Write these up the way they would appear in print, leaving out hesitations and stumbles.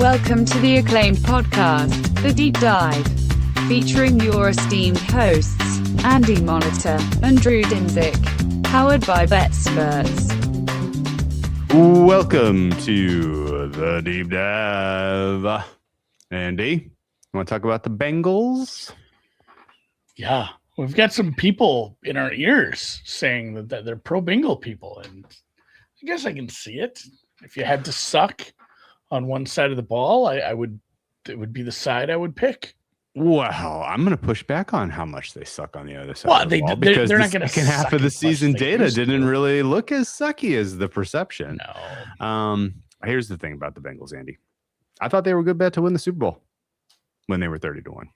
Welcome to the acclaimed podcast, The Deep Dive, featuring your esteemed hosts, Andy Molitor and Drew Dinsick, powered by BetSperts. Welcome to The Deep Dive. Andy, you want to talk about the Bengals? Yeah, we've got some people in our ears saying that they're pro-Bengal people, and I guess I can see it. If you had to suck on one side of the ball, it would be the side I would pick. Well, I'm going to push back on how much they suck on the other side of the ball, they're because not the going to second half of the season data didn't to. really look as sucky as the perception. No. Here's the thing about the Bengals, Andy. I thought they were a good bet to win the Super Bowl when they were 30-1.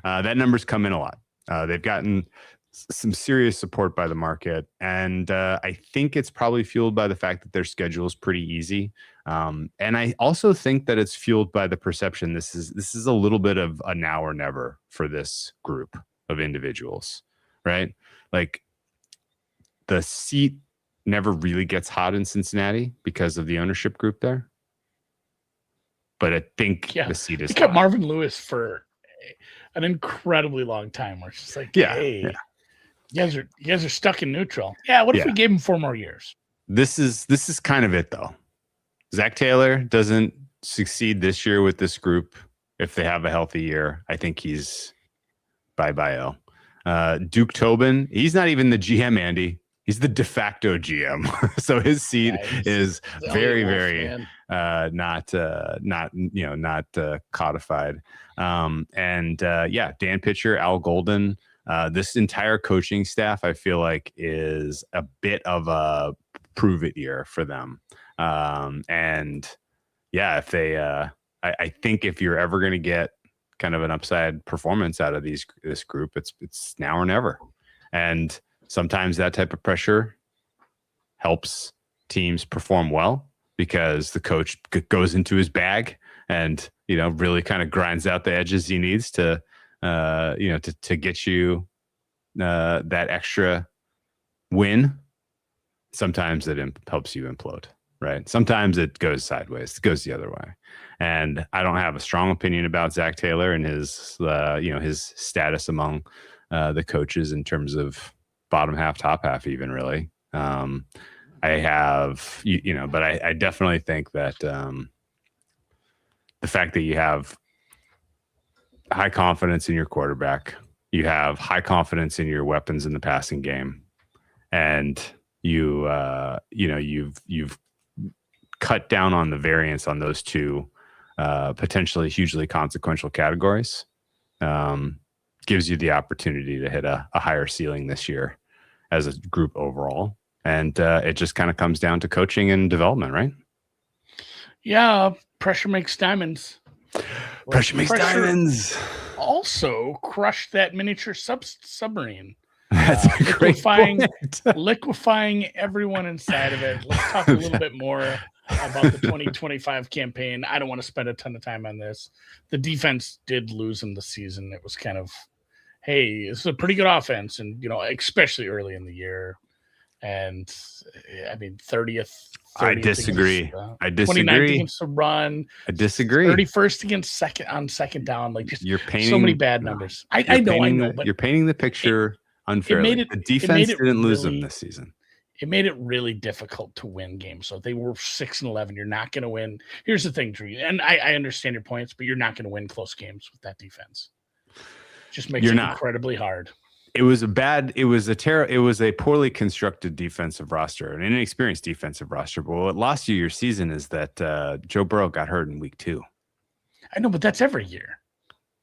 That number's come in a lot. They've gotten some serious support by the market, and I think it's probably fueled by the fact that their schedule is pretty easy. And I also think that it's fueled by the perception this is a little bit of a now or never for this group of individuals, right? Like, the seat never really gets hot in Cincinnati because of the ownership group there. But I think the seat is hot. Marvin Lewis for an incredibly long time, where it's just like, you guys are stuck in neutral. Yeah, what if we gave him 4 more years? This is kind of it, though. Zac Taylor doesn't succeed this year with this group. If they have a healthy year, I think he's bye-bye. Duke Tobin, he's not even the GM, Andy. He's the de facto GM. So his seat is very, very not codified. Dan Pitcher, Al Golden, this entire coaching staff, I feel like, is a bit of a prove it year for them. If they, I think if you're ever going to get kind of an upside performance out of this group, it's now or never. And sometimes that type of pressure helps teams perform well because the coach goes into his bag and, really kind of grinds out the edges he needs to get you that extra win. Sometimes it helps you implode, right? Sometimes it goes sideways. It goes the other way. And I don't have a strong opinion about Zac Taylor and his status among the coaches in terms of bottom half, top half, even really. I definitely think that the fact that you have high confidence in your quarterback, you have high confidence in your weapons in the passing game, and you've cut down on the variance on those two potentially hugely consequential categories, gives you the opportunity to hit a higher ceiling this year as a group overall. And it just kind of comes down to coaching and development, right? Yeah. Pressure makes diamonds. Pressure makes diamonds. Also crushed that miniature submarine. That's a great point. Liquefying everyone inside of it. Let's talk a little bit more about the 2025 campaign. I don't want to spend a ton of time on this. The defense did lose in the season. It was kind of, hey, it's a pretty good offense, and especially early in the year. And I mean, 30th. I disagree. 29th against the run. I disagree. 31st against second down. Like, just you're painting so many bad numbers. I know, but you're painting the picture unfairly. The defense didn't lose them this season. It made it really difficult to win games. So if they were 6-11, you're not going to win. Here's the thing, Drew, and I understand your points, but you're not going to win close games with that defense. Just makes it incredibly hard. It was a poorly constructed defensive roster, an inexperienced defensive roster. But what lost you your season is that Joe Burrow got hurt in week 2. I know, but that's every year.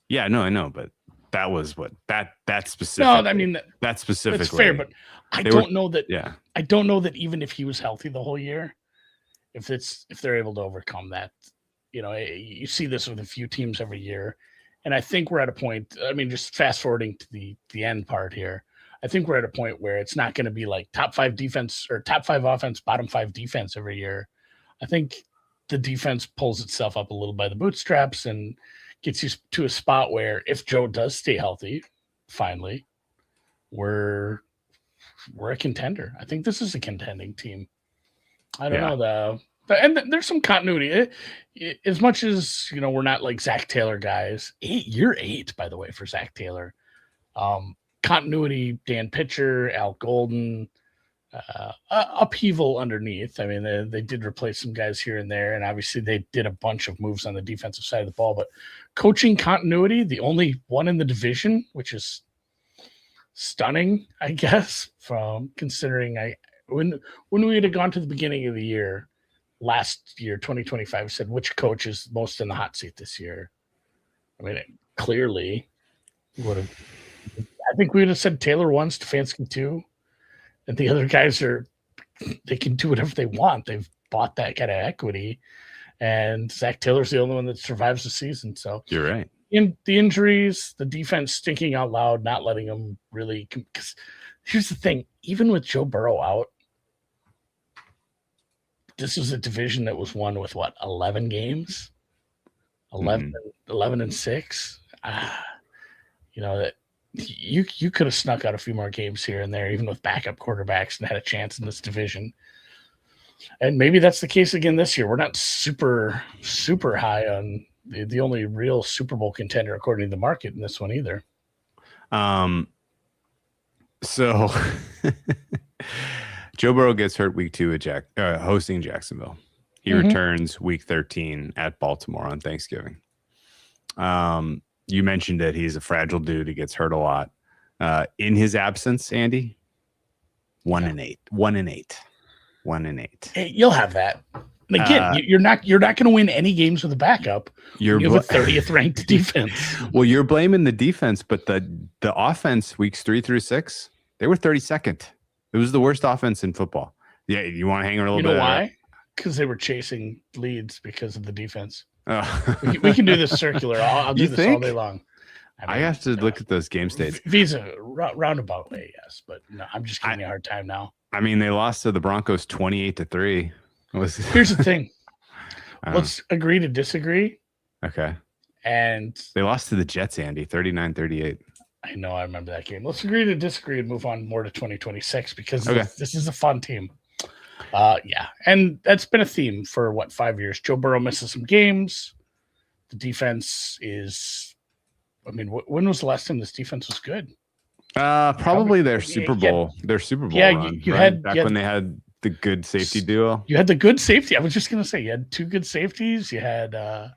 Yeah, no, I know, but that was that specific. No, I mean that specifically. That's fair, but I don't know that. Yeah, I don't know that even if he was healthy the whole year, if they're able to overcome that, you see this with a few teams every year. And I think we're at a point, I mean, just fast forwarding to the end part here, I think we're at a point where it's not going to be like top 5 defense or top 5 offense, bottom 5 defense every year. I think the defense pulls itself up a little by the bootstraps and gets you to a spot where if Joe does stay healthy, finally, we're a contender. I think this is a contending team. I don't know, though. And there's some continuity. As much as, we're not like Zac Taylor guys. Year 8, by the way, for Zac Taylor. Continuity, Dan Pitcher, Al Golden, upheaval underneath. I mean, they did replace some guys here and there, and obviously they did a bunch of moves on the defensive side of the ball. But coaching continuity, the only one in the division, which is stunning, I guess, from considering when we had gone to the beginning of the year, last year, 2025, said which coach is most in the hot seat this year. I mean, clearly would have. I think we would have said Taylor 1, Stefanski 2, and the other guys they can do whatever they want. They've bought that kind of equity, and Zac Taylor's the only one that survives the season. So you're right. In the injuries, the defense stinking out loud, not letting them really. Because here's the thing: even with Joe Burrow out, this was a division that was won with 11 games, 11-6. That you could have snuck out a few more games here and there, even with backup quarterbacks, and had a chance in this division. And maybe that's the case again this year. We're not super, super high on the only real Super Bowl contender according to the market in this one either. So Joe Burrow gets hurt week 2 at hosting Jacksonville. He returns week 13 at Baltimore on Thanksgiving. You mentioned that he's a fragile dude. He gets hurt a lot. In his absence, Andy, 1-8. 1-8. Hey, you'll have that. And again, you're not going to win any games with a backup. You have a 30th ranked defense. Well, you're blaming the defense, but the offense weeks 3 through 6, they were 32nd. It was the worst offense in football. Yeah, you want to hang on a little bit? You know why? Because they were chasing leads because of the defense. Oh. we can do this circular. I'll do this all day long. I have to look at those game states. Visa roundabout way, yes, but no, I'm just giving you a hard time now. I mean, they lost to the Broncos 28-3. Here's the thing. Let's agree to disagree. Okay. And they lost to the Jets, Andy, 39-38. I know, I remember that game. Let's agree to disagree and move on more to 2026 because this is a fun team. Yeah, and that's been a theme for 5 years. Joe Burrow misses some games. The defense is. I mean, when was the last time this defense was good? Probably their Super Bowl. Their Super Bowl run. You had when they had the good safety duo. You had the good safety. I was just gonna say you had 2 good safeties. You had some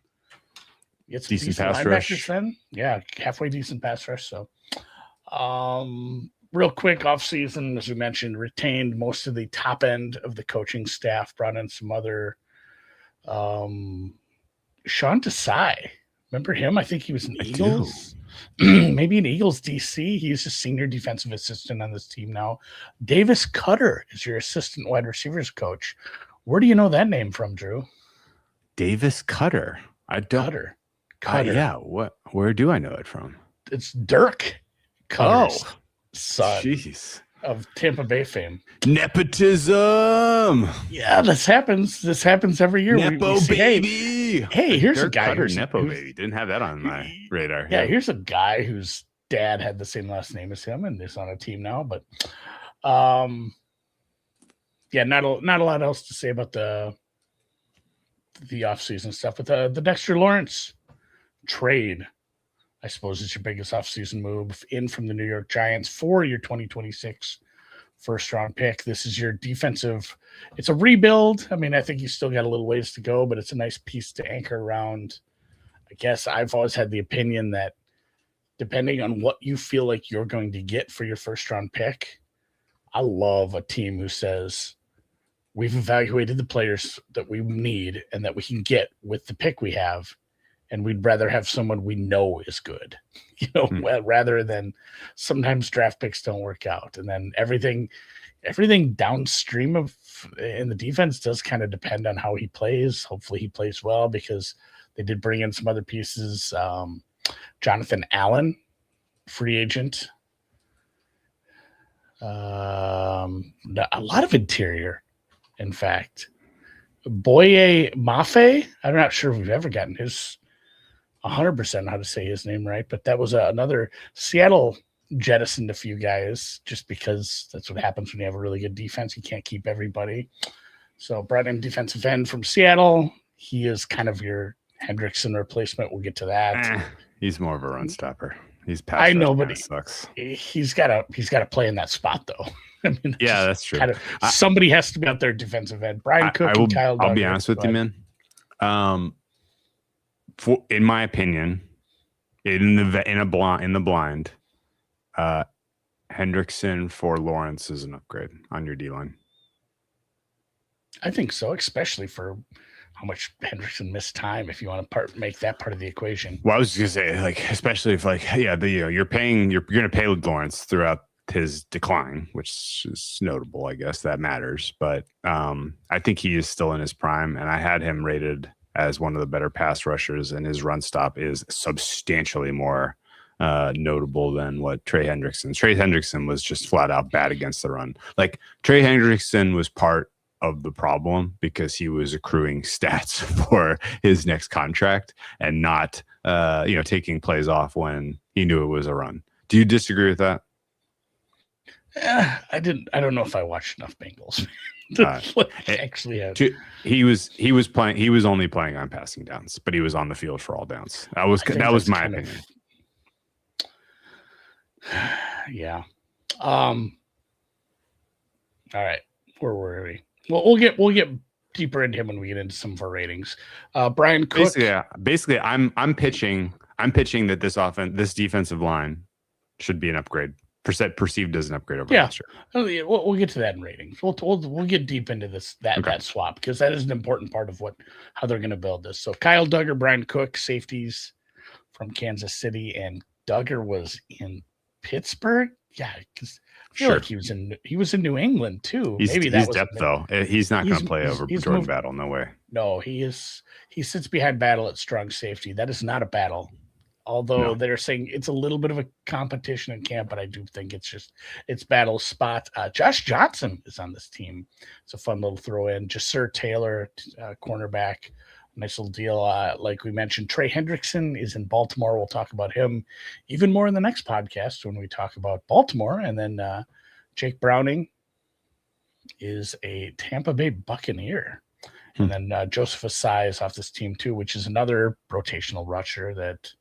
decent pass rush. Then, yeah, halfway decent pass rush. So, real quick offseason, as we mentioned, retained most of the top end of the coaching staff. Brought in some other. Sean Desai. Remember him? I think he was an Eagles. Maybe an Eagles DC. He's a senior defensive assistant on this team now. Davis Cutter is your assistant wide receivers coach. Where do you know that name from, Drew? Davis Cutter. I don't. Cutter. Yeah. Where do I know it from? It's Dirk Cutter's son. Jeez. Of Tampa Bay fame. Nepotism. Yeah, this happens. This happens every year. Nepo baby. Hey, here's a guy. Cutter, Nepo baby. Didn't have that on my radar. Yeah, here's a guy whose dad had the same last name as him and is on a team now. But, yeah, not a lot else to say about the offseason stuff. But the Dexter Lawrence trade, I suppose, is your biggest offseason move in from the New York Giants for your 2026 first-round pick. This is your defensive. It's a rebuild. I mean, I think you still got a little ways to go, but it's a nice piece to anchor around. I guess I've always had the opinion that depending on what you feel like you're going to get for your first-round pick, I love a team who says, we've evaluated the players that we need and that we can get with the pick we have, and we'd rather have someone we know is good, rather than sometimes draft picks don't work out. And then everything downstream of in the defense does kind of depend on how he plays. Hopefully he plays well because they did bring in some other pieces. Jonathan Allen, free agent. A lot of interior, in fact. Boye Mafe, I'm not sure if we've ever gotten his 100% how to say his name right, but that was another. Seattle jettisoned a few guys just because that's what happens when you have a really good defense. You can't keep everybody. So brought in defensive end from Seattle. He is kind of your Hendrickson replacement. We'll get to that. He's more of a run stopper. He's pass. I know, but sucks. He's got to play in that spot though. I mean, that's true. Somebody has to be out there defensive end. Bryan Cook and Kyle Duggar. I'll be honest with you, man. In my opinion, in the blind, Hendrickson for Lawrence is an upgrade on your D line. I think so, especially for how much Hendrickson missed time. If you want to make that part of the equation. Well, I was just gonna say, like, especially if, like, you're going to pay Lawrence throughout his decline, which is notable. I guess that matters, but I think he is still in his prime, and I had him rated as one of the better pass rushers, and his run stop is substantially more notable than what Trey Hendrickson. Trey Hendrickson was just flat out bad against the run. Like, Trey Hendrickson was part of the problem because he was accruing stats for his next contract and not, taking plays off when he knew it was a run. Do you disagree with that? I don't know if I watched enough Bengals. Actually, he was playing. He was only playing on passing downs, but he was on the field for all downs. That was my opinion. Yeah. All right. Where were we? Well, we'll get deeper into him when we get into some of our ratings. Bryan Cook. Basically, I'm pitching that this defensive line should be an upgrade. Perceived as an upgrade over last year. We'll get to that in ratings. We'll get deep into that swap because that is an important part of how they're going to build this. So Kyle Duggar, Bryan Cook, safeties from Kansas City, and Duggar was in Pittsburgh. Yeah, because I feel like he was in New England too. He's depth though. He's not going to play over Jordan Battle. No way. No, he sits behind Battle at strong safety. That is not a battle. Although they're saying it's a little bit of a competition in camp, but I do think it's Battle's spot. Josh Johnson is on this team. It's a fun little throw in. Jasir Taylor, cornerback. Nice little deal. Like we mentioned, Trey Hendrickson is in Baltimore. We'll talk about him even more in the next podcast when we talk about Baltimore. And then Jake Browning is a Tampa Bay Buccaneer. And then Joseph Asai is off this team too, which is another rotational rusher that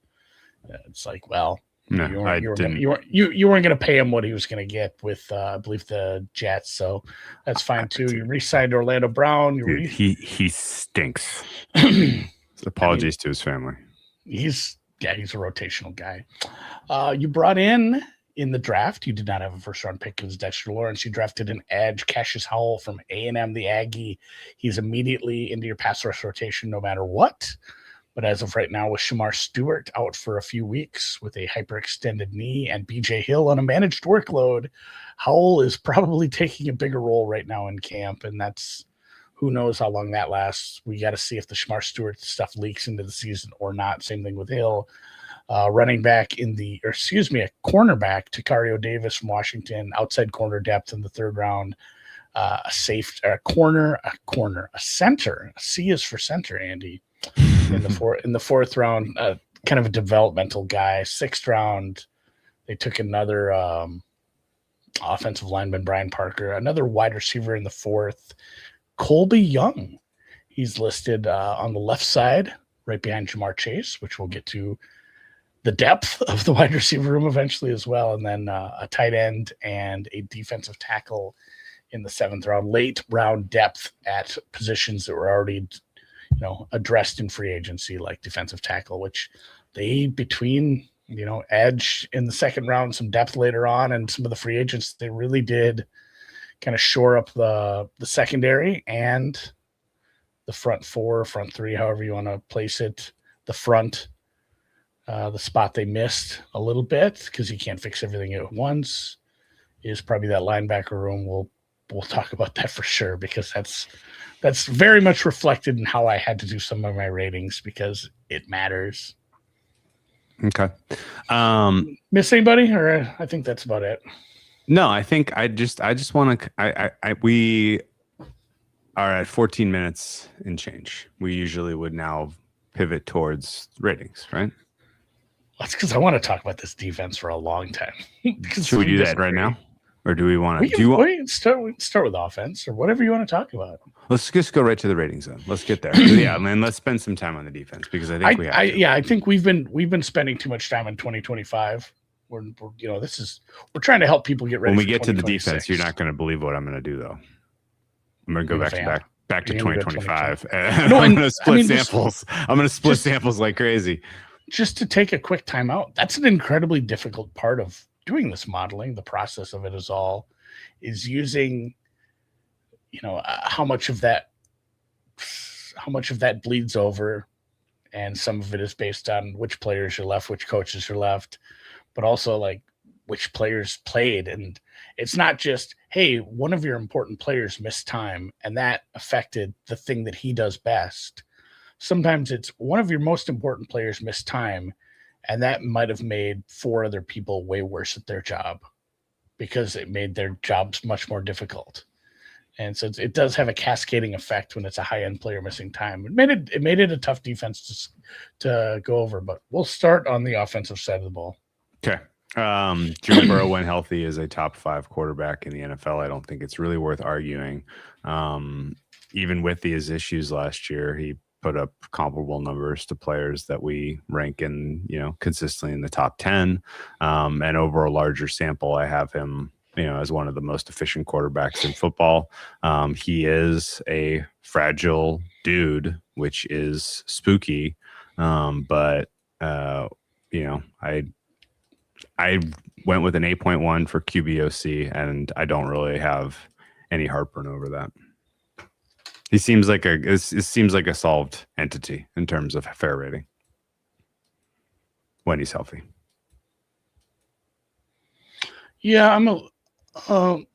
it's like, well, you weren't going to pay him what he was going to get with, I believe, the Jets. So that's fine too. You re-signed Orlando Brown. He stinks. Apologies to his family. He's a rotational guy. You brought in the draft. You did not have a first-round pick. It was Dexter Lawrence. You drafted an edge, Cassius Howell from A&M, the Aggie. He's immediately into your pass rush rotation no matter what. But as of right now, with Shamar Stewart out for a few weeks with a hyperextended knee and BJ Hill on a managed workload, Howell is probably taking a bigger role right now in camp, and that's who knows how long that lasts. We got to see if the Shamar Stewart stuff leaks into the season or not. Same thing with Hill. Running back a cornerback, Takario Davis from Washington, outside corner depth in the third round. A center. A C is for center, Andy. In the fourth round, kind of a developmental guy. Sixth round, they took another offensive lineman, Brian Parker, another wide receiver in the fourth, Colby Young. He's listed on the left side, right behind Jamar Chase, which we'll get to the depth of the wide receiver room eventually as well. And then a tight end and a defensive tackle in the seventh round, late round depth at positions that were already addressed in free agency, like defensive tackle, which between edge in the second round, some depth later on, and some of the free agents, they really did kind of shore up the secondary and the front three, however you want to place it. The front, the spot they missed a little bit because you can't fix everything at once is probably that linebacker room. We'll talk about that for sure because that's very much reflected in how I had to do some of my ratings because it matters. Okay. Miss anybody, or I think that's about it. No, I think I just want to. We are at 14 minutes and change. We usually would now pivot towards ratings, right? That's because I want to talk about this defense for a long time. Should we do that right now? Or do we want to? We can start with offense or whatever you want to talk about. Let's just go right to the ratings then. Let's get there. Yeah, man. Let's spend some time on the defense because I think we have to. I think we've been spending too much time in 2025. We're trying to help people get ready. When we get to the defense, you're not going to believe what I'm going to do though. I'm going to go back to 2025. I'm going to split samples. I'm going to split samples like crazy. Just to take a quick time out. That's an incredibly difficult part of doing this modeling. The process of it is using, how much of that bleeds over, and some of it is based on which players are left, which coaches are left, but also like which players played. And it's not just, hey, one of your important players missed time and that affected the thing that he does best. Sometimes it's one of your most important players missed time, and that might have made 4 other people way worse at their job because it made their jobs much more difficult. And so it does have a cascading effect when it's a high-end player missing time. It made it a tough defense to go over, but we'll start on the offensive side of the ball. Okay. Joe Burrow, when healthy, is a top 5 quarterback in the NFL. I don't think it's really worth arguing. Even with his issues last year, he put up comparable numbers to players that we rank in, consistently in the top 10. And over a larger sample, I have him, as one of the most efficient quarterbacks in football. He is a fragile dude, which is spooky. But I went with an 8.1 for QBOC, and I don't really have any heartburn over that. He seems like it seems like a solved entity in terms of fair rating when he's healthy. Yeah, I'm a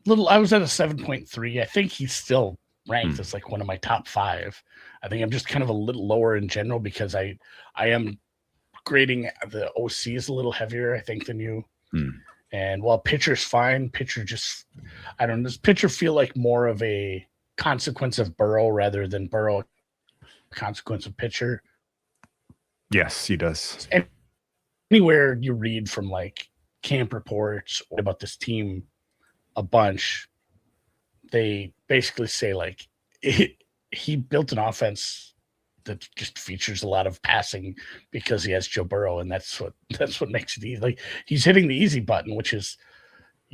little. I was at a 7.3. I think he's still ranked as like one of my top 5. I think I'm just kind of a little lower in general because I am grading the OCs a little heavier, I think, than you. And while pitcher's fine, does pitcher feel like more of a consequence of Burrow rather than Burrow a consequence of pitcher? Yes, he does. And anywhere you read from like camp reports about this team a bunch, they basically say like he built an offense that just features a lot of passing because he has Joe Burrow, and that's what makes it easy. Like he's hitting the easy button, which is,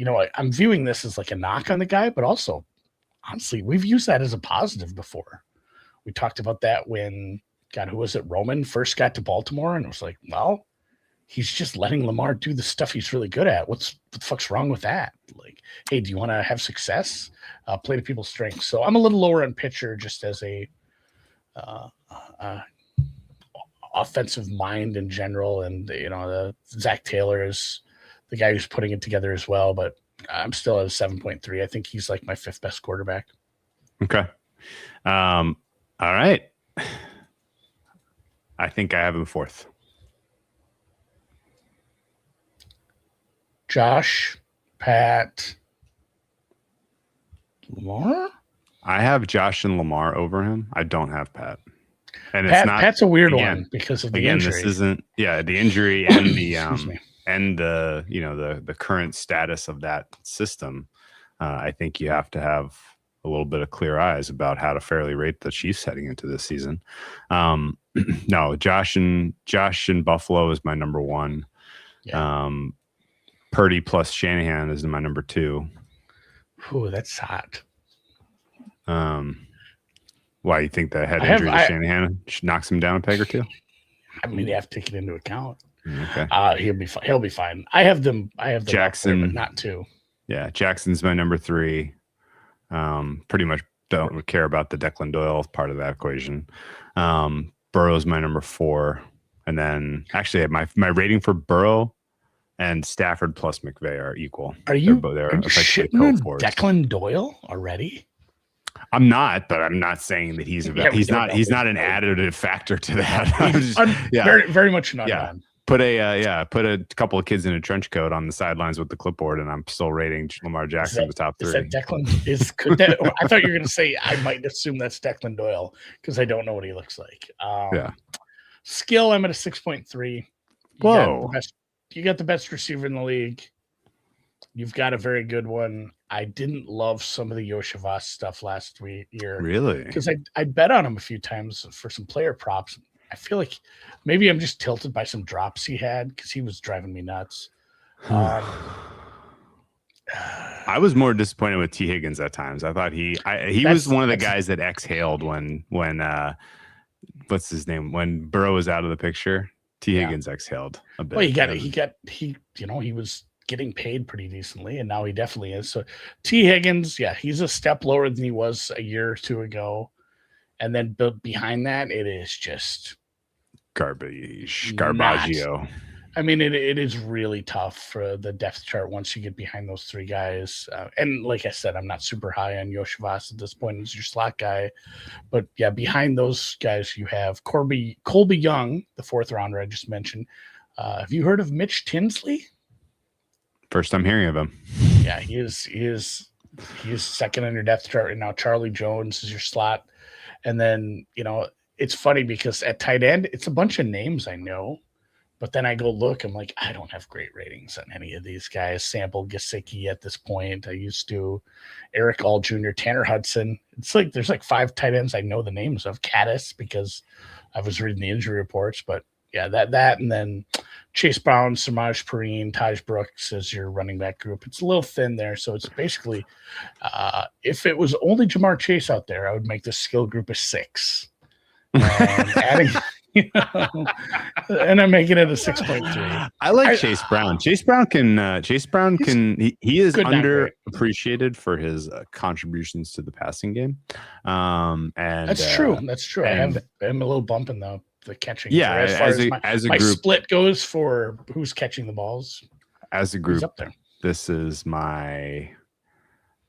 I'm viewing this as like a knock on the guy, but also honestly, we've used that as a positive before. We talked about that when, who was it? Roman first got to Baltimore, and it was like, well, he's just letting Lamar do the stuff he's really good at. What the fuck's wrong with that? Like, hey, do you want to have success? Play to people's strengths. So I'm a little lower on pitcher just as a offensive mind in general. And, the Zac Taylor is the guy who's putting it together as well. But I'm still at a 7.3. I think he's like my 5th best quarterback. Okay. All right. I think I have him 4th. Josh, Pat, Lamar? I have Josh and Lamar over him. I don't have Pat. And Pat's a weird one because of the injury. This isn't the injury and the and the current status of that system. I think you have to have a little bit of clear eyes about how to fairly rate the Chiefs heading into this season. No, Josh and Buffalo is my number 1. Yeah. Purdy plus Shanahan is my number 2. Ooh, that's hot. Why you think the head injury to Shanahan knocks him down a peg or 2? I mean, you have to take it into account. Okay. He'll be fine. I have them Jackson, but not 2. Yeah, Jackson's my number 3. Pretty much don't care about the Declan Doyle part of that equation. Burrow's my number 4, and then actually my rating for Burrow and Stafford plus McVay are equal. Are you shitting on Declan Doyle already? I'm not, but I'm not saying that he's not an additive factor to that. Very, very much not. Yeah. Put a couple of kids in a trench coat on the sidelines with the clipboard, and I'm still rating Lamar Jackson in the top 3. Is that Declan? I thought you were going to say I might assume that's Declan Doyle because I don't know what he looks like. Skill, I'm at a 6.3. Whoa. You got the best receiver in the league. You've got a very good one. I didn't love some of the Yoshivas stuff last year. Really? Because I bet on him a few times for some player props. I feel like maybe I'm just tilted by some drops he had because he was driving me nuts. I was more disappointed with T. Higgins at times. I thought he was one of the guys that exhaled when what's his name? When Burrow was out of the picture, T. Higgins exhaled a bit. Well, he was getting paid pretty decently, and now he definitely is. So T. Higgins, he's a step lower than he was a year or two ago. And then behind that, it is just garbaggio. I mean, it is really tough for the depth chart once you get behind those three guys. And like I said, I'm not super high on Yoshivas at this point as your slot guy. But yeah, behind those guys, you have Colby Young, the 4th rounder I just mentioned. Have you heard of Mitch Tinsley? First time hearing of him. Yeah, he is second on your depth chart right now. Charlie Jones is your slot. And then, it's funny because at tight end, it's a bunch of names I know. But then I go look, I'm like, I don't have great ratings on any of these guys. Sample Gesicki at this point. I used to. Eric All Jr., Tanner Hudson. It's like there's like 5 tight ends I know the names of. Caddis, because I was reading the injury reports. But yeah, that and then Chase Brown, Samaj Perine, Taj Brooks as your running back group. It's a little thin there. So it's basically, if it was only Jamar Chase out there, I would make this skill group a 6. Adding... and I'm making it a 6.3. I like Chase Brown. Chase Brown can he is underappreciated for his contributions to the passing game. And that's true. I'm a little bump in the catching. Yeah, as a my group, split goes for who's catching the balls. As a group, up there. This is my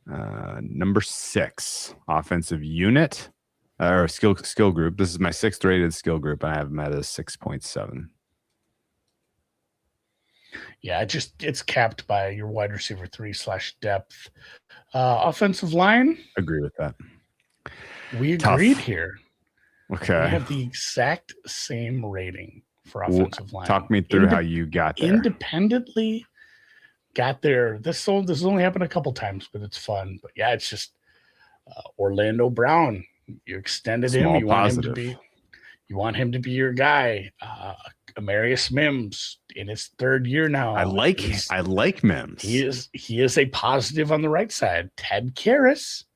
number 6 offensive unit. Or skill group. This is my 6th rated skill group, and I have them at a 6.7. Yeah, it's capped by your wide receiver 3/depth. Offensive line. Agree with that. We agreed here. Okay. We have the exact same rating for offensive line. Talk me through how you got there. Independently got there. This has only happened a couple times, but it's fun. But yeah, it's just Orlando Brown. You extended him. You want him to be your guy. Amarius Mims in his 3rd year now. I like Mims. He is a positive on the right side. Ted Karras.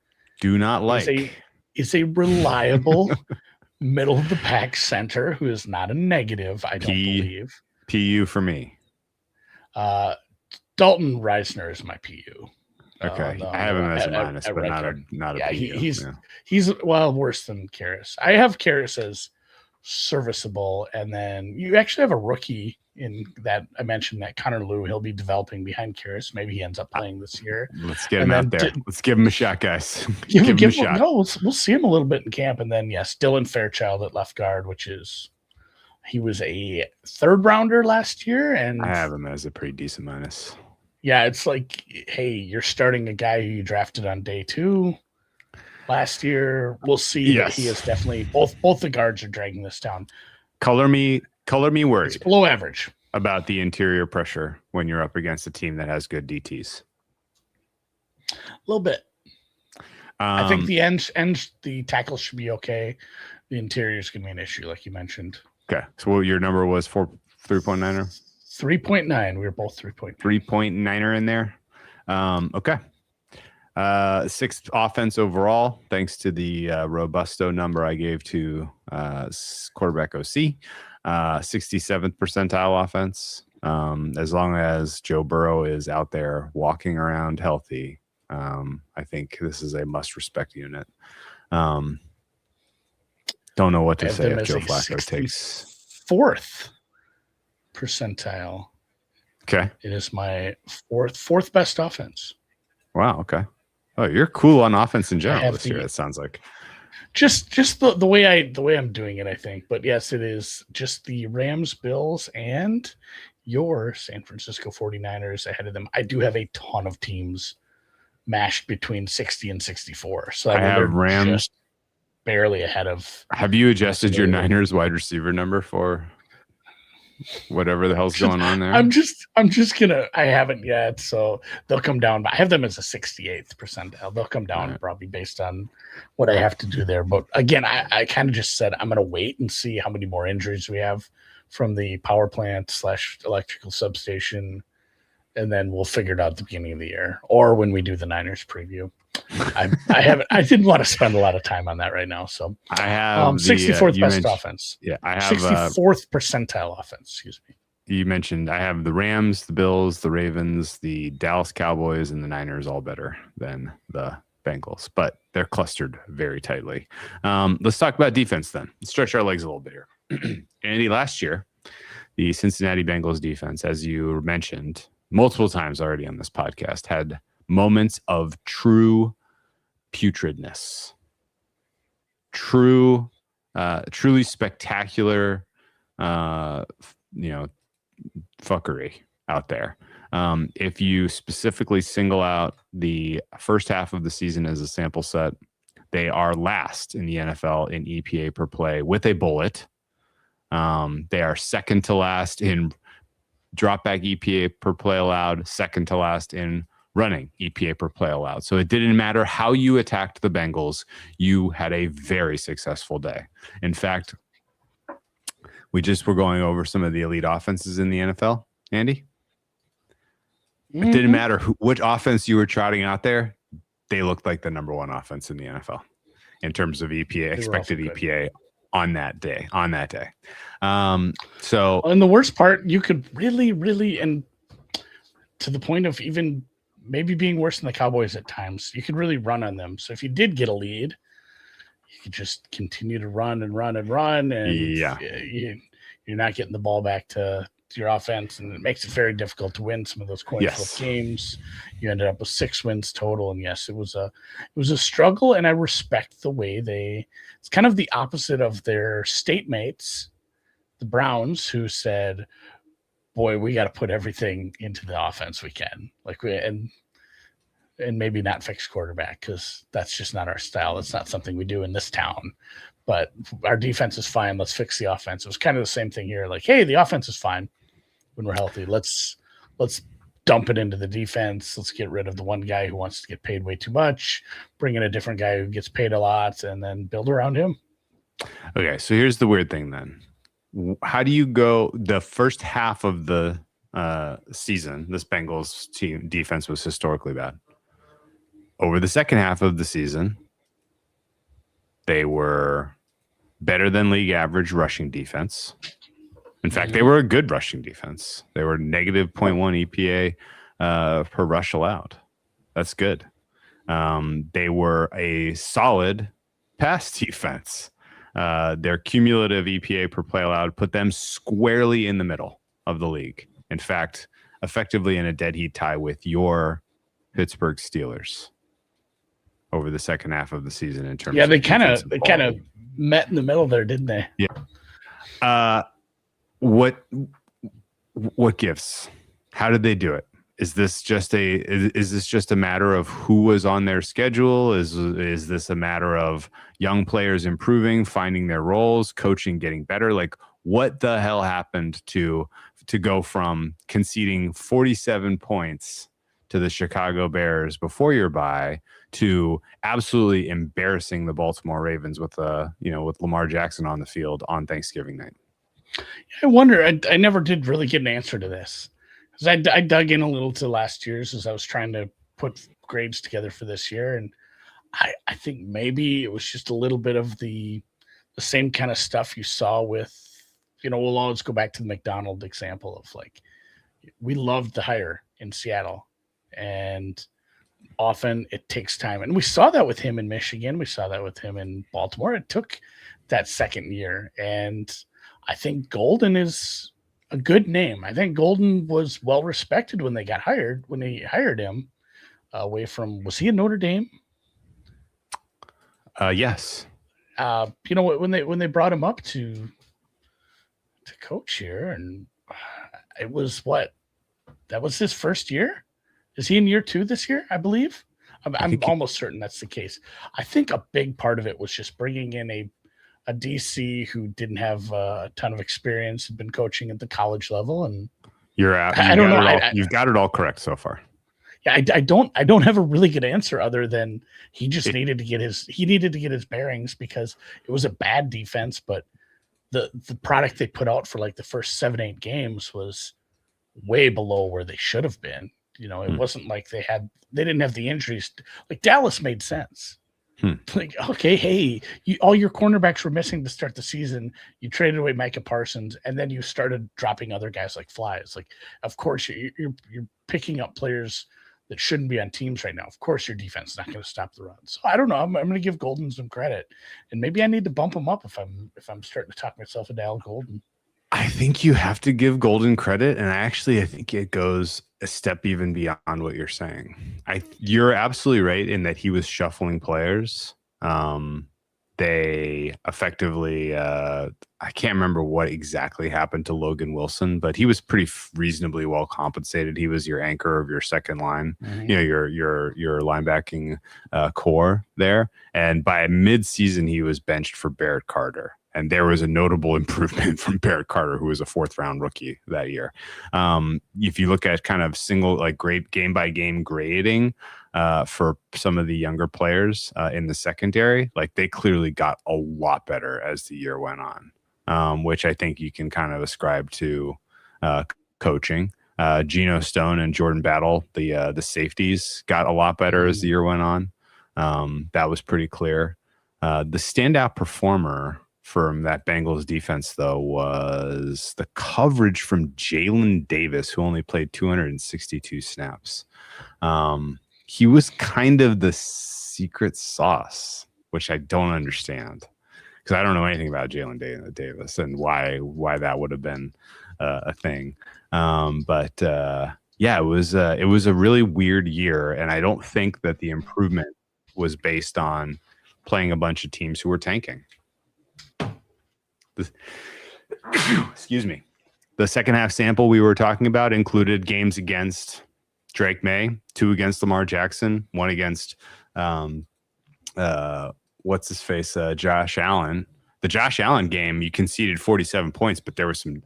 Do not like. Is a reliable middle of the pack center who is not a negative. I don't believe. PU for me. Dalton Reisner is my PU. Okay, I have him as a minus, but not a PU. He's worse than Karras. I have Karras as serviceable, and then you actually have a rookie in that I mentioned that Connor Liu. He'll be developing behind Karras. Maybe he ends up playing this year. Let's get him out there. Let's give him a shot, guys. Give him a shot. No, we'll see him a little bit in camp, and then Dylan Fairchild at left guard, he was a 3rd rounder last year, and I have him as a pretty decent minus. Yeah, it's like, hey, you're starting a guy who you drafted on day 2 last year. We'll see. Yes. He is definitely both the guards are dragging this down. Color me worried. It's below average about the interior pressure when you're up against a team that has good DTs. A little bit. I think the tackles should be okay. The interior is going to be an issue, like you mentioned. Okay, so your number was 3.9er. 3.9. We were both 3.9. 3.9er in there. Okay. 6th offense overall, thanks to the Robusto number I gave to quarterback OC. 67th percentile offense. As long as Joe Burrow is out there walking around healthy, I think this is a must-respect unit. Don't know what to say if Joe Flacco takes 4th percentile. Okay. It is my fourth best offense. Wow. Okay. Oh, you're cool on offense in general this year. It sounds like just the way I'm doing it, I think. But yes, it is just the Rams, Bills, and your San Francisco 49ers ahead of them. I do have a ton of teams mashed between 60 and 64. So I have Rams just barely ahead of. Have you adjusted your Niners wide receiver number for whatever the hell's going on there. I'm just gonna. I haven't yet, so they'll come down. I have them as a 68th percentile. They'll come down probably based on what I have to do there. But again, I kind of just said I'm gonna wait and see how many more injuries we have from the power plant / electrical substation, and then we'll figure it out at the beginning of the year or when we do the Niners preview. I didn't want to spend a lot of time on that right now. So I have 64th best offense. Yeah, I have 64th percentile offense. Excuse me. You mentioned I have the Rams, the Bills, the Ravens, the Dallas Cowboys, and the Niners all better than the Bengals, but they're clustered very tightly. Let's talk about defense then. Let's stretch our legs a little bit here. Andy, last year, the Cincinnati Bengals defense, as you mentioned multiple times already on this podcast, had moments of true putridness, truly spectacular, fuckery out there. If you specifically single out the first half of the season as a sample set, they are last in the NFL in EPA per play with a bullet. They are second to last in dropback EPA per play allowed, second to last in running EPA per play allowed. So it didn't matter how you attacked the Bengals, you had a very successful day. In fact, we just were going over some of the elite offenses in the NFL, Andy. It didn't matter which offense you were trotting out there. They looked like the number one offense in the NFL in terms of EPA, expected EPA on that day. So, and the worst part, you could really, and to the point of even maybe being worse than the Cowboys at times, you could really run on them. So if you did get a lead, you could just continue to run, and you're not getting the ball back to your offense, and it makes it very difficult to win some of those coin flip games. You ended up with 6 wins total, and yes, it was a struggle. And I respect the way it's kind of the opposite of their state mates, the Browns, who said, "Boy, we got to put everything into the offense we can, and maybe not fix quarterback, because that's just not our style. That's not something we do in this town. But our defense is fine. Let's fix the offense." It was kind of the same thing here. Like, hey, the offense is fine when we're healthy. Let's dump it into the defense. Let's get rid of the one guy who wants to get paid way too much, bring in a different guy who gets paid a lot, and then build around him. Okay, so here's the weird thing then. How do you go the first half of the season? This Bengals team defense was historically bad. Over the second half of the season, they were better than league average rushing defense. In fact, they were a good rushing defense. They were negative 0.1 EPA per rush allowed. That's good. They were a solid pass defense. Their cumulative EPA per play allowed put them squarely in the middle of the league. In fact, effectively in a dead heat tie with your Pittsburgh Steelers over the second half of the season in terms. Yeah, they kind of met in the middle there, didn't they? Yeah. What gives? How did they do it? Is this just a matter of who was on their schedule? Is this a matter of young players improving, finding their roles, coaching getting better? Like, what the hell happened to go from conceding 47 points to the Chicago Bears before your bye to absolutely embarrassing the Baltimore Ravens with Lamar Jackson on the field on Thanksgiving night? I wonder. I never did really get an answer to this, because I dug in a little to last year's as I was trying to put grades together for this year, and I think maybe it was just a little bit of the same kind of stuff you saw with, we'll always go back to the McDonald example of, like, we loved the hire in Seattle, and often it takes time. And we saw that with him in Michigan. We saw that with him in Baltimore. It took that second year. And I think Golden is a good name. I think Golden was well respected when they hired him away from, was he in Notre Dame? Yes. When they brought him up to coach here, and it was that was his first year. Is he in year 2 this year? I believe. I'm almost certain that's the case. I think a big part of it was just bringing in a a DC who didn't have a ton of experience, had been coaching at the college level, and I don't know. You've got it all correct so far. Yeah, I don't have a really good answer other than he just needed to get his bearings, because it was a bad defense, but the product they put out for like the first 7-8 games was way below where they should have been. You know, it wasn't like they didn't have the injuries. Like Dallas made sense. Like, okay, hey, all your cornerbacks were missing to start the season. You traded away Micah Parsons, and then you started dropping other guys like flies. Like, of course, you're picking up players that shouldn't be on teams right now. Of course, your defense is not going to stop the run. So I don't know. I'm going to give Golden some credit, and maybe I need to bump him up if I'm starting to talk myself into Al Golden. I think you have to give Golden credit, and I think it goes a step even beyond what you're saying. You're absolutely right in that he was shuffling players. They effectively, I can't remember what exactly happened to Logan Wilson, but he was pretty reasonably well compensated. He was your anchor of your second line, you know, your linebacking core there. And by mid-season, he was benched for Barrett Carter. And there was a notable improvement from Barrett Carter, who was a 4th-round rookie that year. If you look at kind of great game-by-game grading for some of the younger players in the secondary, like they clearly got a lot better as the year went on, which I think you can kind of ascribe to coaching. Geno Stone and Jordan Battle, the safeties, got a lot better as the year went on. That was pretty clear. The standout performer from that Bengals defense, though, was the coverage from Jalen Davis, who only played 262 snaps. He was kind of the secret sauce, which I don't understand, because I don't know anything about Jalen Davis and why that would have been a thing. Yeah, it was a really weird year, and I don't think that the improvement was based on playing a bunch of teams who were tanking. Excuse me. The second half sample we were talking about included games against Drake May, 2 against Lamar Jackson, 1 against what's his face, Josh Allen. The Josh Allen game, you conceded 47 points, but there was some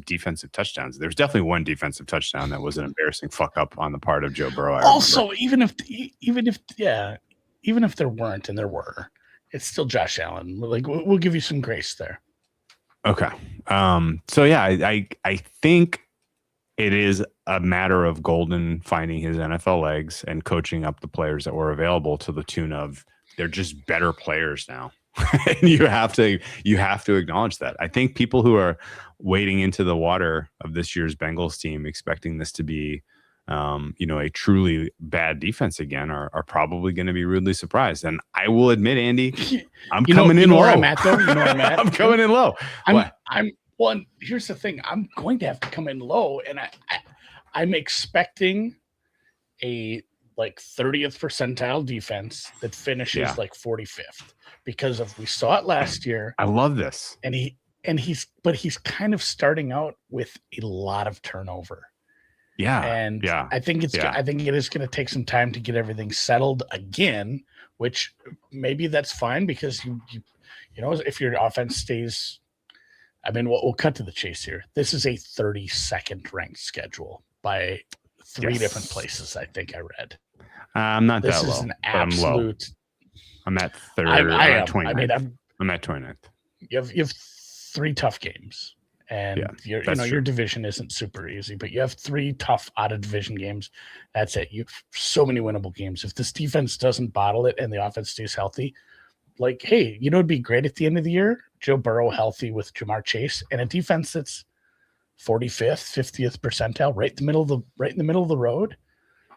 defensive touchdowns. There was definitely one defensive touchdown that was an embarrassing fuck up on the part of Joe Burrow. Also, even if there weren't, and there were, it's still Josh Allen. Like, we'll give you some grace there. Okay. So yeah, I think it is a matter of Golden finding his NFL legs and coaching up the players that were available to the tune of they're just better players now. And you have to acknowledge that. I think people who are wading into the water of this year's Bengals team expecting this to be a truly bad defense again are probably going to be rudely surprised. And I will admit, Andy, I'm coming in low. Where I'm at, though? You know where I'm at? I'm coming in low. Well, here's the thing. I'm going to have to come in low, and I'm expecting a 30th percentile defense that finishes 45th, because we saw it last year. I love this. And he's kind of starting out with a lot of turnover. Yeah. And I think it is going to take some time to get everything settled again, which maybe that's fine, because you know, if your offense stays, I mean, we'll cut to the chase here. This is a 32nd ranked schedule by 3 different places. I think I read. I'm not this that low. This is an absolute. I'm at 3rd. I'm at 29th. You have 3 tough games. And your division isn't super easy, but you have 3 tough out of division games. That's it. You have so many winnable games. If this defense doesn't bottle it and the offense stays healthy, hey, it'd be great at the end of the year. Joe Burrow healthy with Jamar Chase and a defense that's 45th, 50th percentile, right in the middle of the road,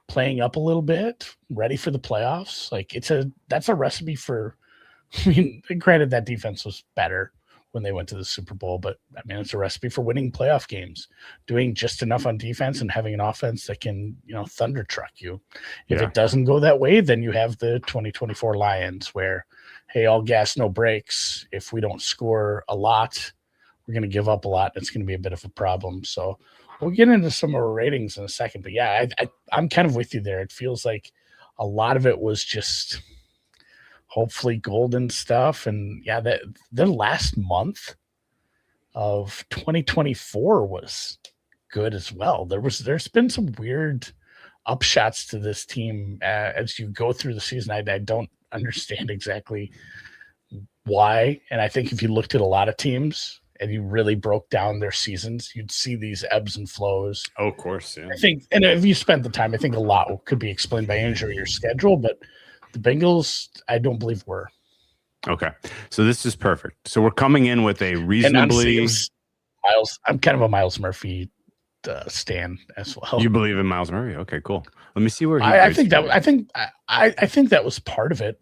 playing up a little bit, ready for the playoffs. That's a recipe for. I mean, granted, that defense was better when they went to the Super Bowl, but I mean, it's a recipe for winning playoff games, doing just enough on defense and having an offense that can, thunder truck you. If it doesn't go that way, then you have the 2024 Lions where, hey, all gas, no brakes. If we don't score a lot, we're going to give up a lot. It's going to be a bit of a problem. So we'll get into some of our ratings in a second, but yeah, I'm kind of with you there. It feels like a lot of it was just hopefully golden stuff. And yeah, the last month of 2024 was good as well. There's been some weird upshots to this team as you go through the season. I don't understand exactly why. And I think if you looked at a lot of teams and you really broke down their seasons, you'd see these ebbs and flows. Oh, of course. Yeah. I think, and if you spent the time, I think a lot could be explained by injury or schedule, but the Bengals, I don't believe were. Okay. So this is perfect. So we're coming in with a reasonably Miles. I'm kind of a Miles Murphy stan as well. You believe in Miles Murray? Okay, cool. Let me see where he I think that was part of it.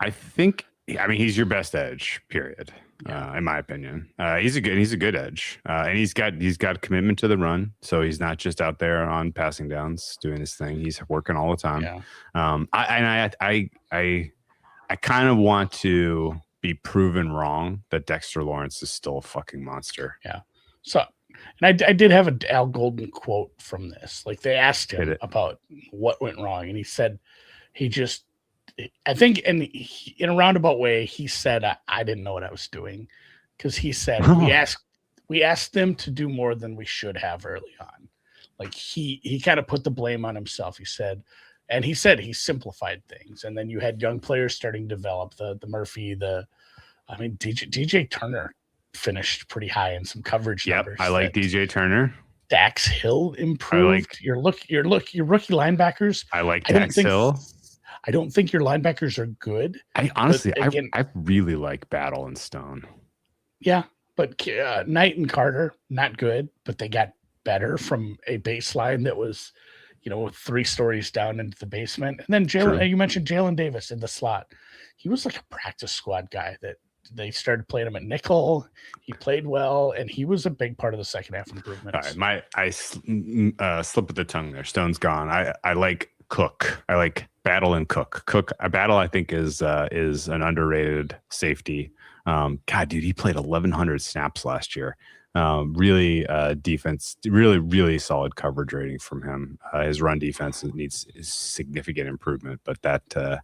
I mean, he's your best edge, period. In my opinion, he's a good edge, and he's got commitment to the run. So he's not just out there on passing downs doing his thing. He's working all the time. Yeah. I kind of want to be proven wrong that Dexter Lawrence is still a fucking monster. Yeah. So, and I did have an Al Golden quote from this. Like they asked him about what went wrong, and he said I think in a roundabout way, he said, I didn't know what I was doing, because he said we asked them to do more than we should have early on. Like he kind of put the blame on himself. He said he simplified things, and then you had young players starting to develop. The Murphy, DJ Turner finished pretty high in some coverage numbers. I like DJ Turner. Dax Hill improved. Your rookie linebackers. I like Dax Hill. I don't think your linebackers are good. I honestly, I really like Battle and Stone. Yeah, but Knight and Carter, not good, but they got better from a baseline that was, 3 stories down into the basement. And then you mentioned Jalen Davis in the slot. He was like a practice squad guy that they started playing him at nickel. He played well, and he was a big part of the second half improvement. All right, I slip of the tongue there. Stone's gone. I like Cook. I like Battle and Cook. Battle, I think, is an underrated safety. God, dude, he played 1,100 snaps last year. Really defense, really solid coverage rating from him. His run defense needs significant improvement, but that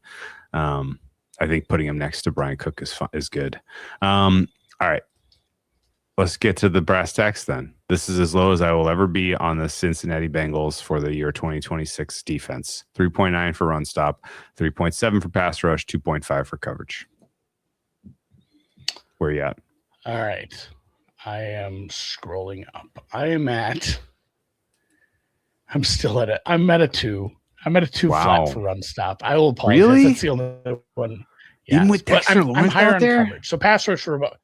I think putting him next to Bryan Cook is good. All right, let's get to the brass tacks then. This is as low as I will ever be on the Cincinnati Bengals for the year 2026 defense. 3.9 for run stop, 3.7 for pass rush, 2.5 for coverage. Where you at? All right. I am scrolling up. I'm at a 2. I'm at a 2 flat for run stop. I will apologize. Really? That's the only one. Yeah. Even with Dexter Lawrence I'm higher out there? on coverage. So pass rush for about.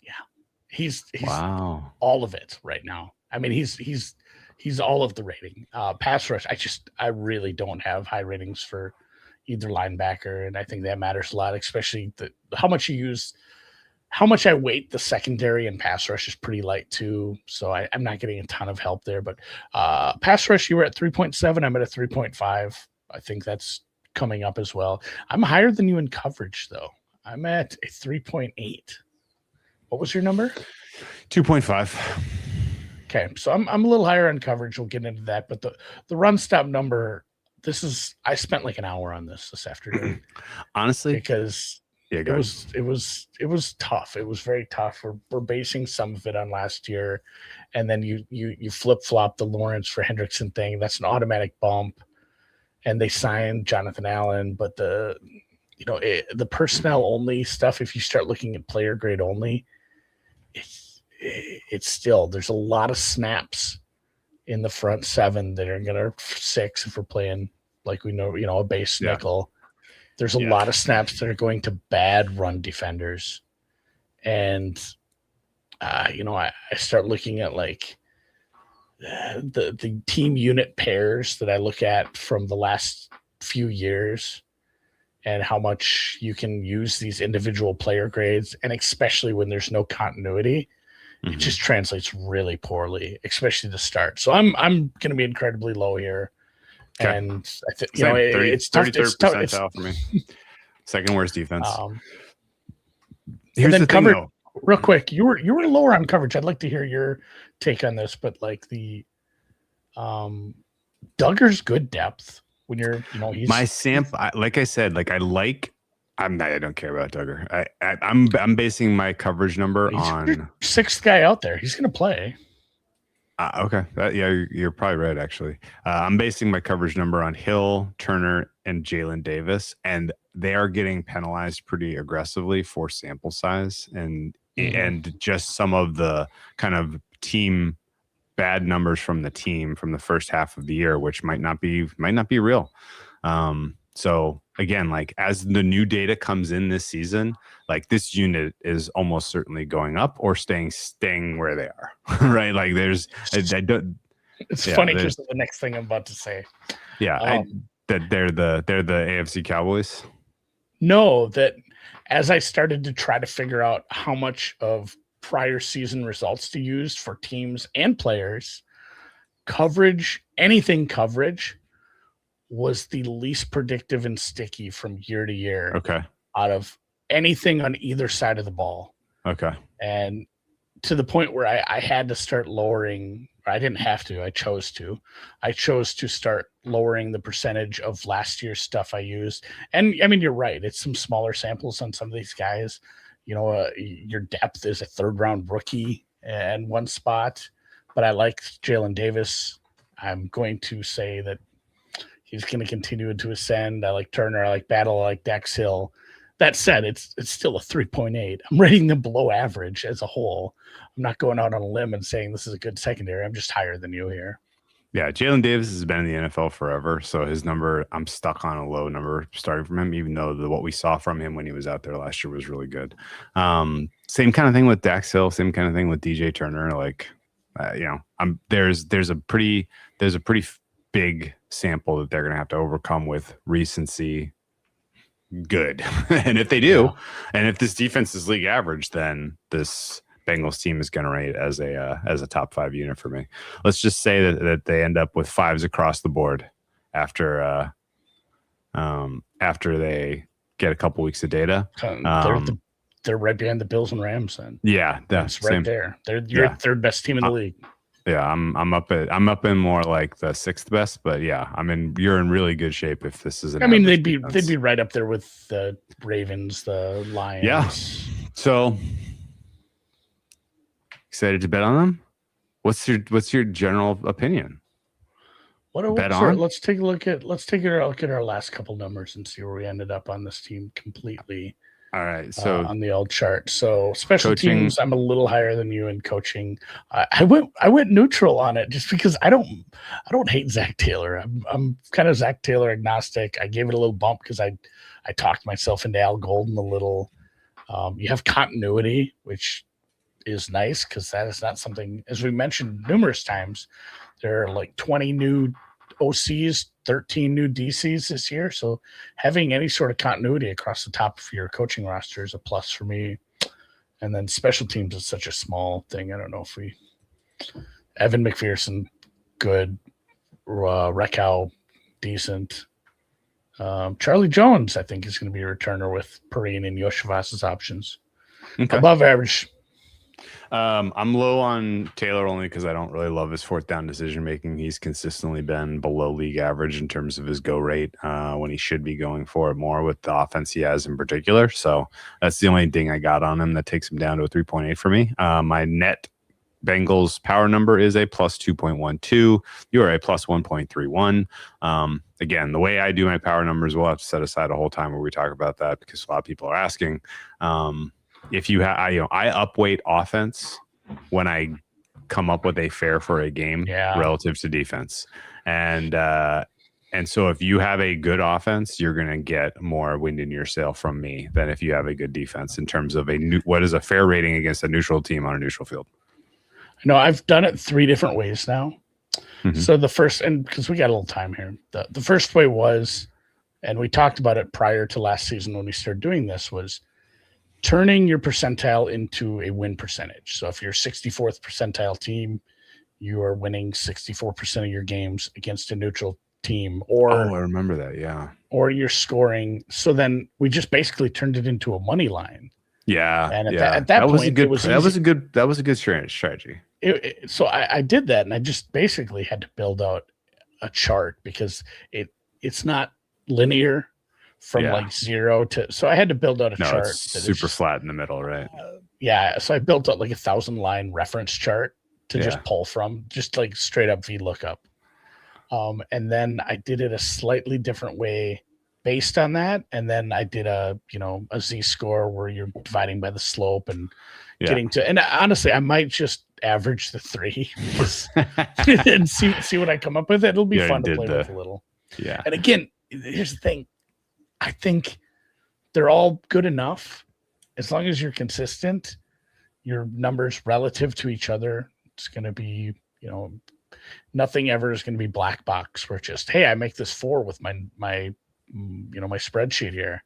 Yeah. He's all of it right now. I mean, he's all of the rating. Pass rush, I really don't have high ratings for either linebacker, and I think that matters a lot, especially how much you use. How much I weight the secondary and pass rush is pretty light too. So I'm not getting a ton of help there, but pass rush, you were at 3.7. I'm at a 3.5. I think that's coming up as well. I'm higher than you in coverage though. I'm at a 3.8. What was your number? 2.5. Okay. So I'm a little higher on coverage. We'll get into that, but the run stop number, I spent like an hour on this afternoon. Honestly, because it was tough. It was very tough. We're basing some of it on last year, and then you flip flop the Lawrence for Hendrickson thing. That's an automatic bump, and they signed Jonathan Allen. But the personnel only stuff. If you start looking at player grade only, it's still there's a lot of snaps in the front 7 that are gonna 6 if we're playing like we know a base nickel. There's a lot of snaps that are going to bad run defenders. And, I start looking at like the team unit pairs that I look at from the last few years and how much you can use these individual player grades. And especially when there's no continuity, it just translates really poorly, especially to start. So I'm going to be incredibly low here. Okay. And I think it's tough. 33rd percentile for me. Second worst defense. Here's the thing, though. Real quick, you were lower on coverage. I'd like to hear your take on this, but like the Duggar's good depth when you're, he's my sample. Like I said, I don't care about Duggar. I'm basing my coverage number on sixth guy out there. He's going to play. Okay. You're probably right, actually. I'm basing my coverage number on Hill, Turner, and Jalen Davis, and they are getting penalized pretty aggressively for sample size and just some of the kind of team bad numbers from the team from the first half of the year, which might not be real. So again, as the new data comes in this season, this unit is almost certainly going up or staying where they are, right? It's funny because of the next thing I'm about to say. Yeah, that they're the AFC Cowboys. No, that as I started to try to figure out how much of prior season results to use for teams and players, anything coverage was the least predictive and sticky from year to year. Okay. Out of anything on either side of the ball. Okay. And to the point where I had to start lowering, I didn't have to, I chose to start lowering the percentage of last year's stuff I used. And I mean, you're right. It's some smaller samples on some of these guys. Your depth is a third round rookie and one spot, but I like Jalen Davis. I'm going to say that he's going to continue to ascend. I like Turner. I like Battle. I like Dex Hill. That said, it's still a 3.8. I'm rating them below average as a whole. I'm not going out on a limb and saying this is a good secondary. I'm just higher than you here. Yeah, Jalen Davis has been in the NFL forever, so his number, I'm stuck on a low number starting from him, even though what we saw from him when he was out there last year was really good. Same kind of thing with Dax Hill, same kind of thing with DJ Turner. There's a pretty big sample that they're going to have to overcome with recency good. And if they do, and if this defense is league average, then this Bengals team is going to rate as a top 5 unit for me. Let's just say that they end up with 5s across the board after they get a couple weeks of data. They're right behind the Bills and Rams then. Yeah, that's right there. They're your third best team in the league. Yeah, I'm up in more like the 6th best, but yeah, you're in really good shape if this is they'd be right up there with the Ravens, the Lions. Yeah. So excited to bet on them? What's your general opinion? Let's take a look at our last couple numbers and see where we ended up on this team completely. All right, so on the old chart. So special teams, I'm a little higher than you in coaching. I went neutral on it just because I don't hate Zac Taylor. I'm kind of Zac Taylor agnostic. I gave it a little bump because I talked myself into Al Golden a little. You have continuity, which is nice because that is not something, as we mentioned numerous times. There are 20 new OCs, 13 new DCs this year. So having any sort of continuity across the top of your coaching roster is a plus for me. And then special teams is such a small thing. I don't know if Evan McPherson, good. Reckow, decent. Charlie Jones, I think, is going to be a returner with Perrine and Yoshivas' options. Okay. Above average. I'm low on Taylor only because I don't really love his 4th down decision making. He's consistently been below league average in terms of his go rate when he should be going for it more with the offense he has in particular. So that's the only thing I got on him that takes him down to a 3.8 for me. My net Bengals power number is a plus 2.12. You are a plus 1.31. Again, the way I do my power numbers, we'll have to set aside a whole time where we talk about that because a lot of people are asking. If you have, I upweight offense when I come up with a fair for a game relative to defense, and so if you have a good offense, you're going to get more wind in your sail from me than if you have a good defense in terms of what is a fair rating against a neutral team on a neutral field. No, I've done it 3 different ways now. Mm-hmm. So the first, and because we got a little time here, the first way was, and we talked about it prior to last season when we started doing this, was turning your percentile into a win percentage. So if you're 64th percentile team, you are winning 64% of your games against a neutral team. Or I remember that, yeah. Or you're scoring. So then we just basically turned it into a money line. Yeah, and at that point, that was a good strategy. So I did that, and I just basically had to build out a chart because it's not linear from like 0 to, so I had to build out a chart. It's super flat in the middle, right? So I built out like 1,000-line reference chart to just pull from, just like straight up VLOOKUP. And then I did it a slightly different way based on that. And then I did a Z-score where you're dividing by the slope and getting to, and honestly, I might just average the 3 and see what I come up with. It'll be fun to play with a little. Yeah. And again, here's the thing. I think they're all good enough. As long as you're consistent, your numbers relative to each other, it's going to be, nothing ever is going to be black box where just, hey, I make this 4 with my spreadsheet here.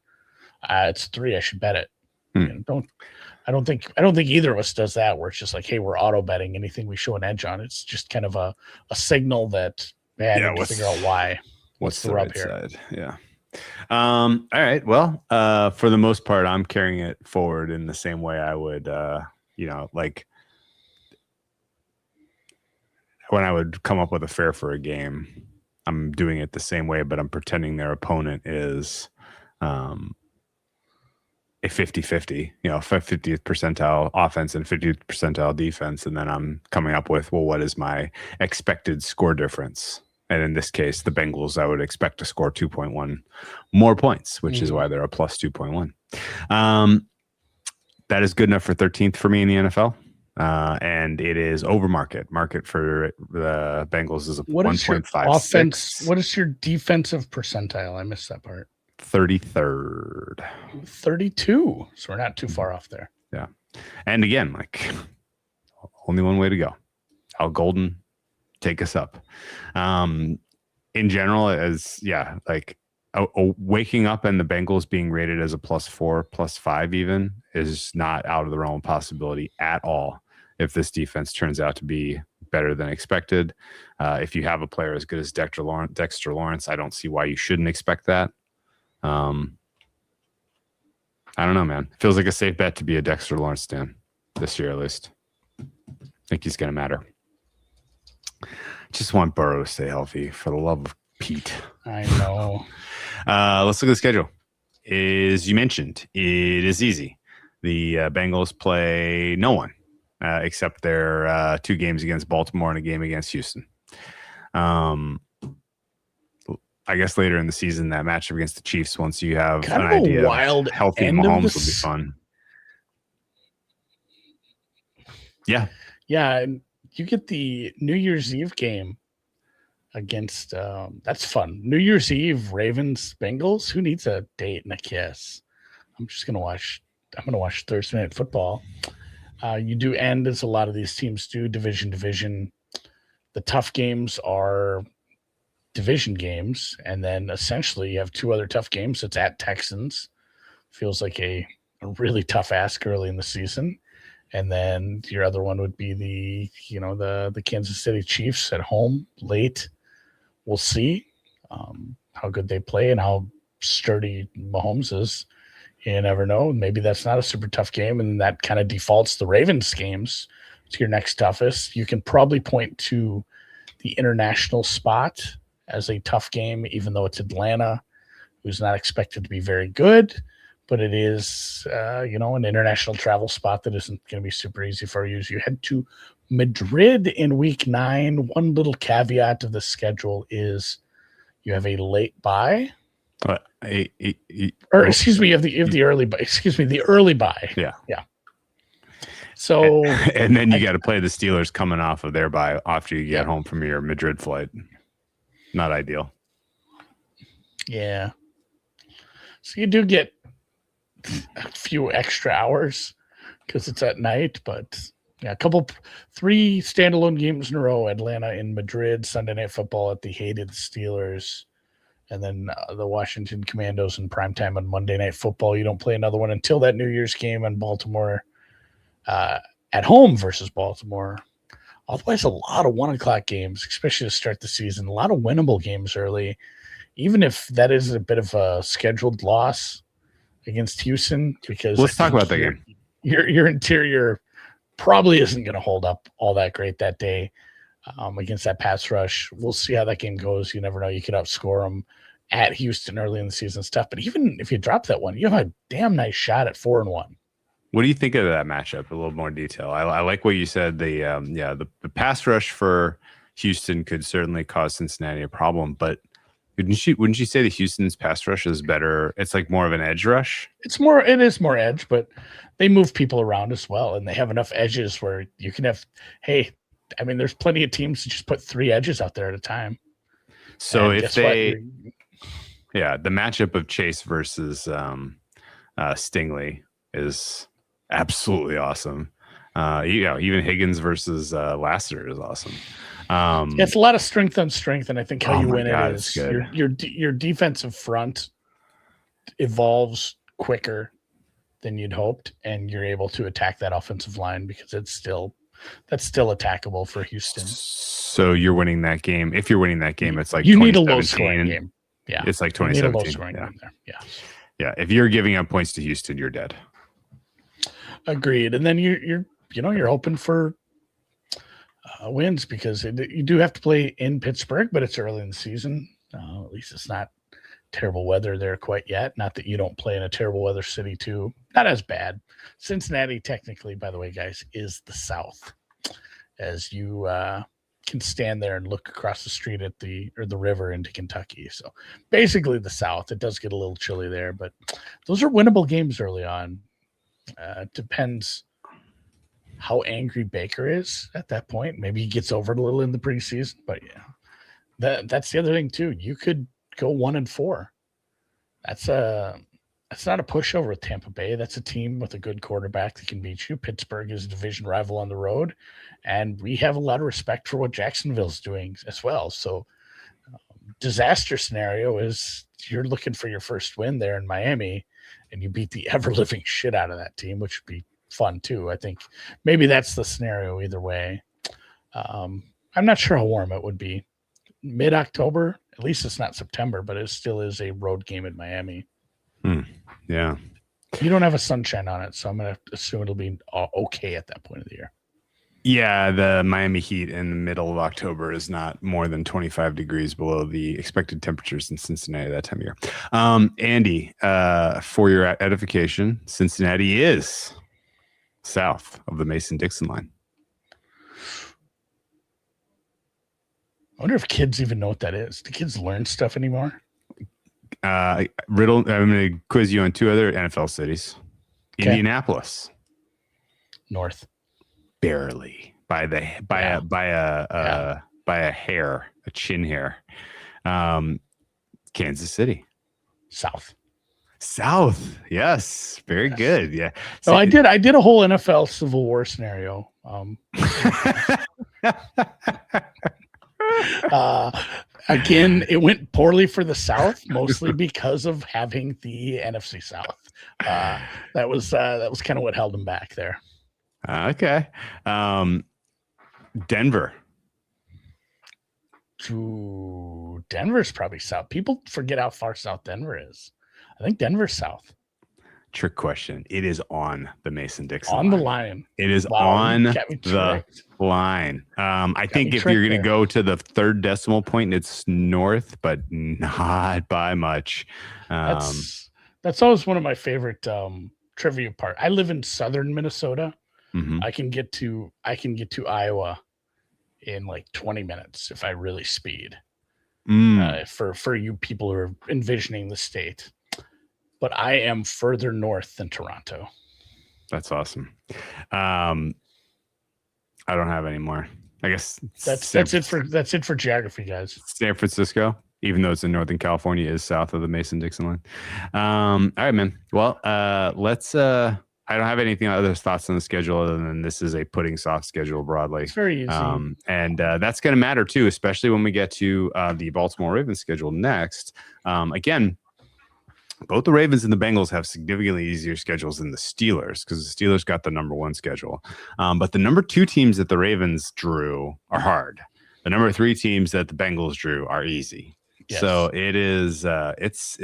It's 3. I should bet it. I don't think either of us does that where it's just like, hey, we're auto betting anything we show an edge on. It's just kind of a signal that, man, I need to figure out why. What's the rub here? Side? Yeah. All right. Well, for the most part, I'm carrying it forward in the same way I would, like when I would come up with a fare for a game, I'm doing it the same way, but I'm pretending their opponent is a 50-50, 50th percentile offense and 50th percentile defense. And then I'm coming up with, well, what is my expected score difference? And in this case, the Bengals, I would expect to score 2.1 more points, which is why they're a plus 2.1. That is good enough for 13th for me in the NFL. And it is over market. Market for the Bengals is a 1.56. Offense. What is your defensive percentile? I missed that part. 33rd. 32. So we're not too far off there. Yeah. And again, like only one way to go. Al Golden, take us up. In general, waking up and the Bengals being rated as a +4, +5 even is not out of the realm of possibility at all. If this defense turns out to be better than expected, if you have a player as good as Dexter Lawrence, I don't see why you shouldn't expect that. I don't know, man. Feels like a safe bet to be a Dexter Lawrence stan this year, at least. I think he's going to matter. Just want Burrow to stay healthy, for the love of Pete. I know. Let's look at the schedule. As you mentioned, it is easy. The Bengals play no one except their 2 games against Baltimore and a game against Houston. I guess later in the season, that matchup against the Chiefs, once you have kind an of idea a wild of healthy Mahomes, will be fun. Yeah. Yeah, and you get the New Year's Eve game against that's fun. New Year's Eve, Ravens, Bengals. Who needs a date and a kiss? I'm gonna watch Thursday Night Football. You do end, as a lot of these teams do, division. The tough games are division games, and then essentially you have 2 other tough games. It's at Texans. Feels like a really tough ask early in the season. And then your other one would be the Kansas City Chiefs at home late. We'll see how good they play and how sturdy Mahomes is. You never know. Maybe that's not a super tough game, and that kind of defaults the Ravens games to your next toughest. You can probably point to the international spot as a tough game, even though it's Atlanta, who's not expected to be very good. But it is, an international travel spot that isn't going to be super easy for you. You head to Madrid in week 9. One little caveat of the schedule is you have a late bye. You have the early bye. Excuse me, the early bye. Yeah. So, and then you got to play the Steelers coming off of their bye after you get home from your Madrid flight. Not ideal. Yeah. So you do get a few extra hours because it's at night, but yeah, 3 standalone games in a row: Atlanta in Madrid, Sunday Night Football at the hated Steelers, and then the Washington Commandos in primetime on Monday Night Football. You don't play another one until that New Year's game in Baltimore, at home versus Baltimore. Otherwise, a lot of 1:00 games, especially to start the season. A lot of winnable games early, even if that is a bit of a scheduled loss against Houston. Because let's talk about that game. Your interior probably isn't going to hold up all that great that day against that pass rush. We'll see how that game goes. You never know. You could outscore them. at Houston early in the season stuff. But even if you drop that one, you have a damn nice shot at 4-1. What do you think of that matchup? A little more detail. I like what you said. The pass rush for Houston could certainly cause Cincinnati a problem, but wouldn't you say that Houston's pass rush is better? It's like more of an edge rush. It is more edge, but they move people around as well, and they have enough edges where you can have. Hey, I mean, there's plenty of teams to just put 3 edges out there at a time. So if the matchup of Chase versus Stingley is absolutely awesome. Even Higgins versus Lassiter is awesome. It's a lot of strength on strength, and I think how you win it is your defensive front evolves quicker than you'd hoped, and you're able to attack that offensive line because that's still attackable for Houston. So you're winning that game. If you're winning that game, it's like you need a low scoring game. Yeah, it's like 2017. Low scoring game there. Yeah, yeah. If you're giving up points to Houston, you're dead. Agreed. And then you're hoping for wins because you do have to play in Pittsburgh, but it's early in the season. At least it's not terrible weather there quite yet. Not that you don't play in a terrible weather city too. Not as bad. Cincinnati, technically, by the way, guys, is the South. As you can stand there and look across the street at the river into Kentucky. So basically the South. It does get a little chilly there, but those are winnable games early on. Depends how angry Baker is at that point. Maybe he gets over it a little in the preseason, but yeah, that's the other thing too. You could go 1-4. That's not a pushover with Tampa Bay. That's a team with a good quarterback that can beat you. Pittsburgh is a division rival on the road, and we have a lot of respect for what Jacksonville's doing as well. So, disaster scenario is you're looking for your first win there in Miami, and you beat the ever-living shit out of that team, which would be fun too. I think maybe that's the scenario either way. I'm not sure how warm it would be. Mid-October, at least it's not September, but it still is a road game in Miami. Yeah. You don't have a sunshine on it, so I'm going to assume it'll be okay at that point of the year. Yeah, the Miami Heat in the middle of October is not more than 25 degrees below the expected temperatures in Cincinnati that time of year. Andy, for your edification, Cincinnati is south of the Mason-Dixon line. I wonder if kids even know what that is. Do kids learn stuff anymore? Riddle. I'm going to quiz you on 2 other NFL cities. Okay. Indianapolis, north, barely by a hair, a chin hair. Kansas City, south. Yes, very good. Yeah. So I did a whole NFL Civil War scenario. Again, it went poorly for the South, mostly because of having the NFC South. That was kind of what held them back there. Okay. Denver. Denver's probably south. People forget how far south Denver is. I think Denver's south. Trick question. It is on the Mason-Dixon line. The line. It is on the line. I think if you're going to go to the 3rd decimal point, it's north, but not by much. That's always one of my favorite trivia part. I live in southern Minnesota. Mm-hmm. I can get to Iowa in like 20 minutes if I really speed. For you people who are envisioning the state. But I am further north than Toronto. That's awesome. I don't have any more. I guess that's it for geography, guys. San Francisco, even though it's in Northern California, is south of the Mason-Dixon line. All right, man. Well, let's. I don't have anything other thoughts on the schedule other than this is a putting soft schedule broadly. It's very easy, and that's going to matter too, especially when we get to the Baltimore Ravens schedule next. Again. Both the Ravens and the Bengals have significantly easier schedules than the Steelers because the Steelers got the number 1 schedule. But the number 2 teams that the Ravens drew are hard. The number 3 teams that the Bengals drew are easy. Yes. So it is. It's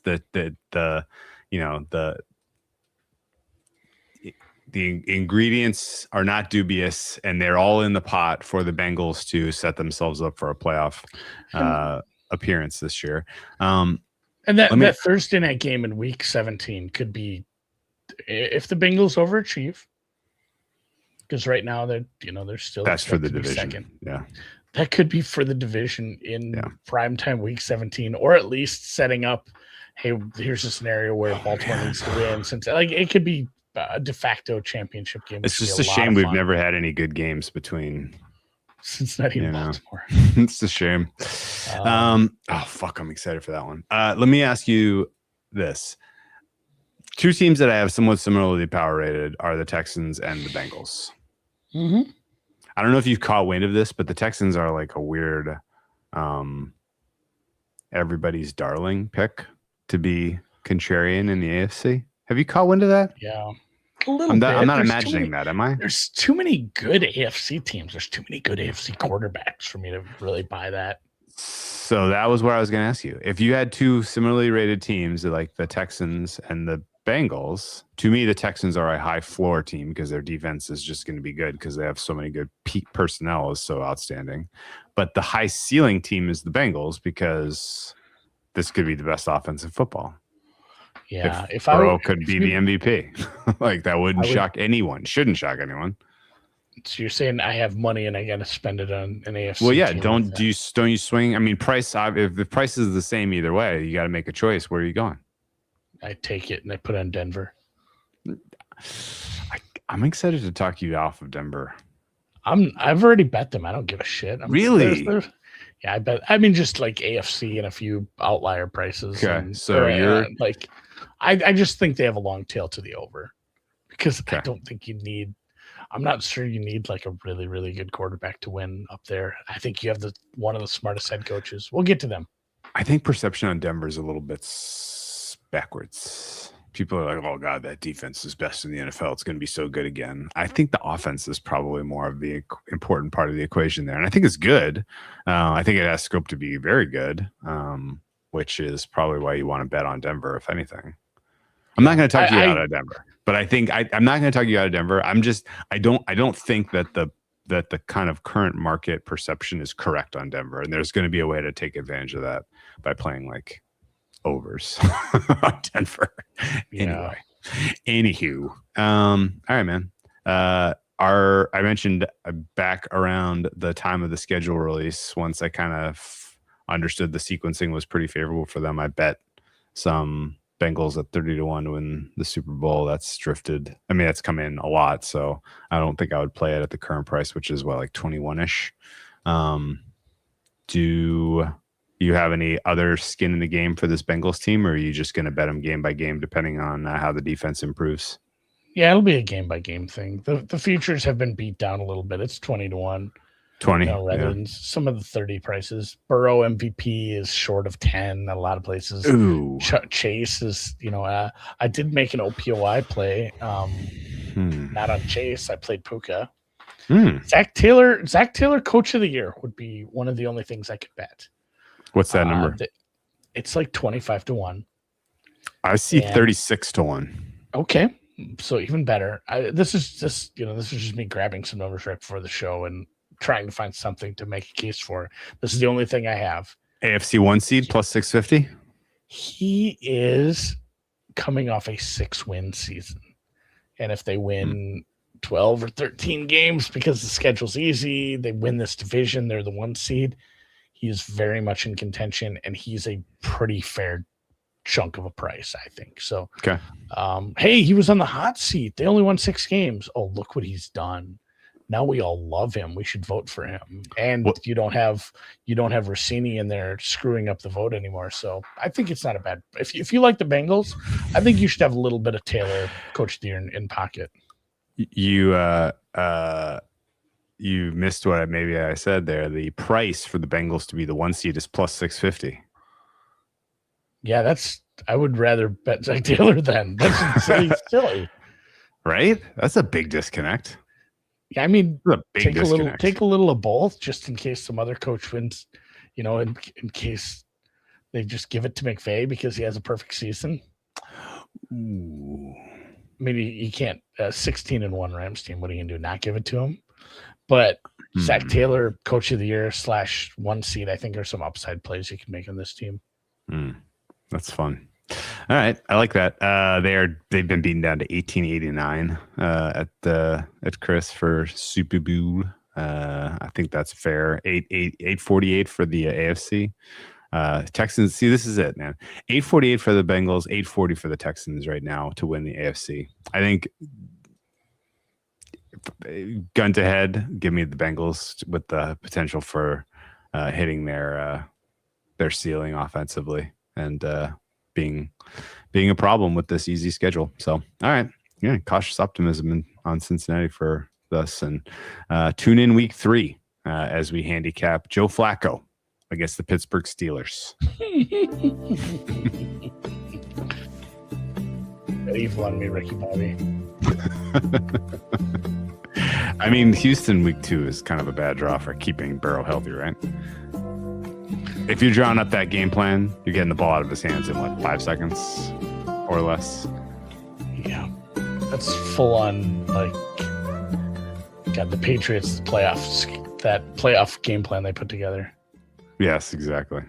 the ingredients are not dubious, and they're all in the pot for the Bengals to set themselves up for a playoff appearance this year. And that Thursday night game in Week 17 could be if the Bengals overachieve, because right now they're still that's for the division. Second. Yeah, that could be for the division in primetime Week 17, or at least setting up. Hey, here's a scenario where Baltimore needs to win. Since it could be a de facto championship game. It's just a shame we've never had any good games between Cincinnati and Baltimore. It's a shame. Oh fuck, I'm excited for that one. Let me ask you this. Two teams that I have somewhat similarly power rated are the Texans and the Bengals. Mm-hmm. I don't know if you've caught wind of this, but the Texans are like a weird everybody's darling pick to be contrarian in the AFC. Have you caught wind of that? Yeah. A little bit. I'm not imagining that, am I? There's too many good AFC teams. There's too many good AFC quarterbacks for me to really buy that. So that was where I was going to ask you. If you had two similarly rated teams, like the Texans and the Bengals, to me, the Texans are a high floor team because their defense is just going to be good because they have so many good personnel is so outstanding. But the high ceiling team is the Bengals because this could be the best offense in football. Yeah, if Burrow could be the MVP, like that wouldn't shock anyone. Shouldn't shock anyone. So you're saying I have money and I got to spend it on an AFC? Well, yeah. Don't you swing? I mean, price. If the price is the same either way, you got to make a choice. Where are you going? I take it and I put on Denver. I'm excited to talk you off of Denver. I've already bet them. I don't give a shit. Really? Yeah, I bet. I mean, just like AFC and a few outlier prices. Okay, so you're like, I just think they have a long tail to the over because I don't think you need. I'm not sure you need like a really, really good quarterback to win up there. I think you have one of the smartest head coaches. We'll get to them. I think perception on Denver is a little bit backwards. People are like, oh God, that defense is best in the NFL. It's going to be so good again. I think the offense is probably more of the important part of the equation there. And I think it's good. I think it has scope to be very good, which is probably why you want to bet on Denver, if anything. I'm not going to talk you out of Denver, but I think I'm not going to talk you out of Denver. I don't think that the kind of current market perception is correct on Denver. And there's going to be a way to take advantage of that by playing like overs on Denver. Anyway, anywho, all right, man. I mentioned back around the time of the schedule release, once I kind of understood the sequencing was pretty favorable for them, I bet some Bengals at 30-1 to win the Super Bowl. That's drifted. I mean, that's come in a lot, so I don't think I would play it at the current price, which is like 21-ish. Do you have any other skin in the game for this Bengals team, or are you just going to bet them game by game depending on how the defense improves? Yeah, it'll be a game by game thing. The futures have been beat down a little bit. It's 20-1. 20 rather than some of the 30 prices. Burrow MVP is short of 10 at a lot of places. Ooh. Chase is, I did make an OPOI play. Not on Chase. I played Puka. Zac Taylor coach of the year would be one of the only things I could bet. What's that number? It's like 25-1. I see 36-1. Okay. So even better. This is just me grabbing some numbers right before the show and trying to find something to make a case for. This is the only thing I have. AFC 1 seed plus 650. He is coming off a 6-win season. And if they win 12 or 13 games because the schedule's easy, they win this division, they're the 1 seed. He is very much in contention, and he's a pretty fair chunk of a price, I think. So, okay. Hey, he was on the hot seat. They only won 6 games. Oh, look what he's done. Now we all love him. We should vote for him. And you don't have Rossini in there screwing up the vote anymore. So I think it's not a bad. If you like the Bengals, I think you should have a little bit of Taylor, Coach Deere in pocket. You missed what maybe I said there. The price for the Bengals to be the 1 seed is plus 650. Yeah, I would rather bet Zac Taylor then. That's silly. Right? That's a big disconnect. Yeah, I mean, take a little of both just in case some other coach wins, in case they just give it to McVay because he has a perfect season. Ooh. I mean, you can't 16-1 Rams team. What are you gonna do? Not give it to him? But Zac Taylor, coach of the year / 1 seed, I think there's some upside plays you can make on this team. That's fun. All right, I like that. They've been beaten down to 1889 at Chris for Super Bowl. I think that's fair. 848 for the AFC. Texans. See, this is it, man. 848 for the Bengals. 840 for the Texans right now to win the AFC. I think. Gun to head, give me the Bengals with the potential for hitting their ceiling offensively and being a problem with this easy schedule. So, all right, yeah, cautious optimism on Cincinnati for us, and tune in week 3 as we handicap Joe Flacco against the Pittsburgh Steelers. Evil on me, Ricky Bobby. I mean, Houston week 2 is kind of a bad draw for keeping Burrow healthy, right? If you're drawing up that game plan, you're getting the ball out of his hands in 5 seconds or less. Yeah, that's full on. Got the Patriots playoffs, that playoff game plan they put together. Yes, exactly.